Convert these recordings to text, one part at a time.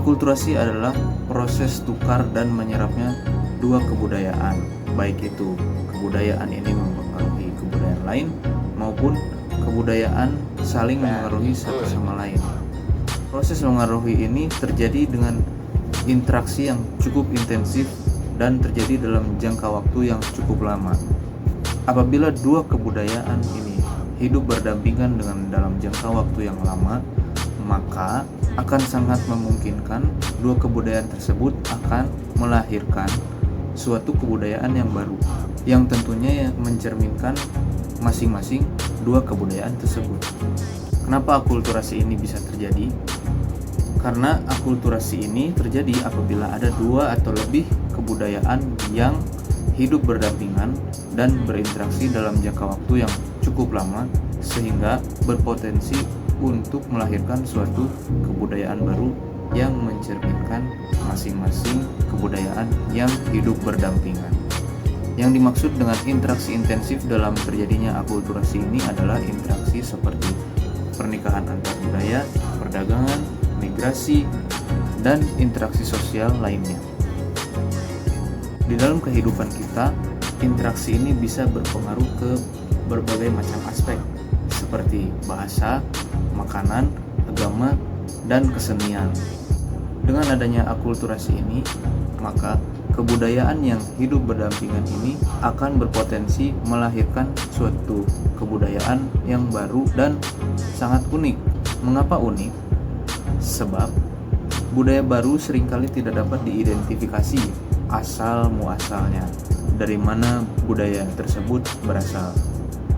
Akulturasi adalah proses tukar dan menyerapnya dua kebudayaan, baik itu kebudayaan ini mempengaruhi kebudayaan lain maupun kebudayaan saling mempengaruhi satu sama lain. Proses mengaruhi ini terjadi dengan interaksi yang cukup intensif dan terjadi dalam jangka waktu yang cukup lama. Apabila dua kebudayaan ini hidup berdampingan dengan dalam jangka waktu yang lama, maka akan sangat memungkinkan dua kebudayaan tersebut akan melahirkan suatu kebudayaan yang baru yang tentunya mencerminkan masing-masing dua kebudayaan tersebut. Kenapa akulturasi ini bisa terjadi? Karena akulturasi ini terjadi apabila ada dua atau lebih kebudayaan yang hidup berdampingan dan berinteraksi dalam jangka waktu yang cukup lama sehingga berpotensi untuk melahirkan suatu kebudayaan baru yang mencerminkan masing-masing kebudayaan yang hidup berdampingan. Yang dimaksud dengan interaksi intensif dalam terjadinya akulturasi ini adalah interaksi seperti pernikahan antar budaya, perdagangan, migrasi, dan interaksi sosial lainnya. Di dalam kehidupan kita, interaksi ini bisa berpengaruh ke berbagai macam aspek seperti bahasa, makanan, agama, dan kesenian. Dengan adanya akulturasi ini, maka kebudayaan yang hidup berdampingan ini akan berpotensi melahirkan suatu kebudayaan yang baru dan sangat unik. Mengapa unik? Sebab budaya baru seringkali tidak dapat diidentifikasi asal muasalnya, dari mana budaya tersebut berasal.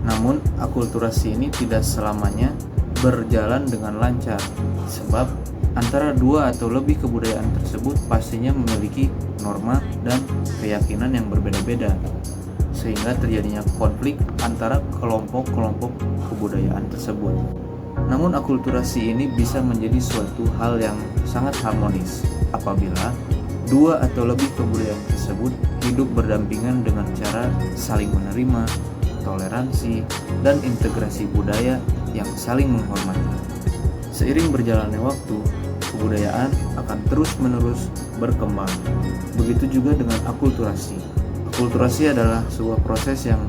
Namun akulturasi ini tidak selamanya berjalan dengan lancar, sebab antara dua atau lebih kebudayaan tersebut pastinya memiliki norma dan keyakinan yang berbeda-beda, sehingga terjadinya konflik antara kelompok-kelompok kebudayaan tersebut. Namun akulturasi ini bisa menjadi suatu hal yang sangat harmonis apabila dua atau lebih kebudayaan tersebut hidup berdampingan dengan cara saling menerima, toleransi, dan integrasi budaya yang saling menghormati. Seiring berjalannya waktu, kebudayaan akan terus-menerus berkembang. Begitu juga dengan akulturasi. Akulturasi adalah sebuah proses yang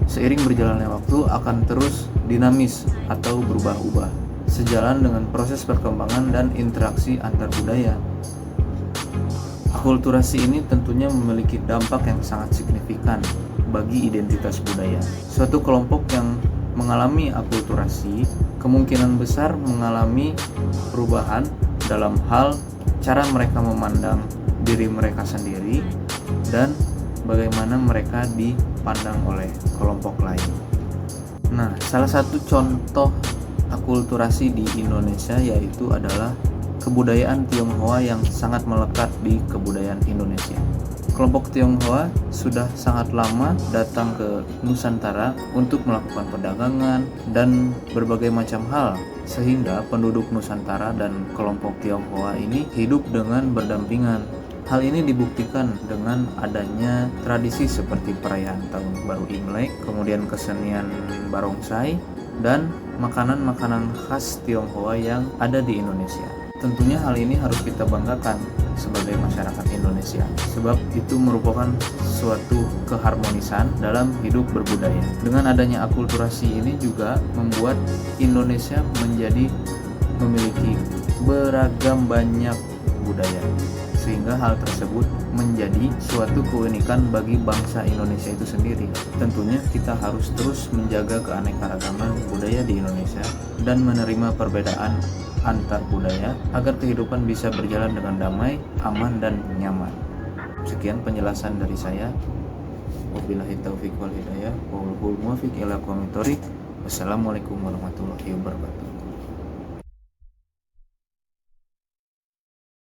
seiring berjalannya waktu akan terus dinamis atau berubah-ubah, sejalan dengan proses perkembangan dan interaksi antar budaya. Akulturasi ini tentunya memiliki dampak yang sangat signifikan bagi identitas budaya. Suatu kelompok yang mengalami akulturasi kemungkinan besar mengalami perubahan dalam hal cara mereka memandang diri mereka sendiri dan bagaimana mereka dipandang oleh kelompok lain. Nah, salah satu contoh akulturasi di Indonesia yaitu adalah kebudayaan Tionghoa yang sangat melekat di kebudayaan Indonesia. Kelompok Tionghoa sudah sangat lama datang ke Nusantara untuk melakukan perdagangan dan berbagai macam hal, sehingga penduduk Nusantara dan kelompok Tionghoa ini hidup dengan berdampingan. Hal ini dibuktikan dengan adanya tradisi seperti perayaan Tahun Baru Imlek, kemudian kesenian barongsai, dan makanan-makanan khas Tionghoa yang ada di Indonesia. Tentunya hal ini harus kita banggakan sebagai masyarakat Indonesia, sebab itu merupakan suatu keharmonisan dalam hidup berbudaya. Dengan adanya akulturasi ini juga membuat Indonesia menjadi memiliki beragam banyak budaya, sehingga hal tersebut menjadi suatu keunikan bagi bangsa Indonesia itu sendiri. Tentunya kita harus terus menjaga keanekaragaman budaya di Indonesia dan menerima perbedaan antar budaya agar kehidupan bisa berjalan dengan damai, aman, dan nyaman. Sekian penjelasan dari saya. Wabillahi taufiq wal hidayah. Wal muwaffiq ila aqwamit thoriq. Wassalamualaikum warahmatullahi wabarakatuh.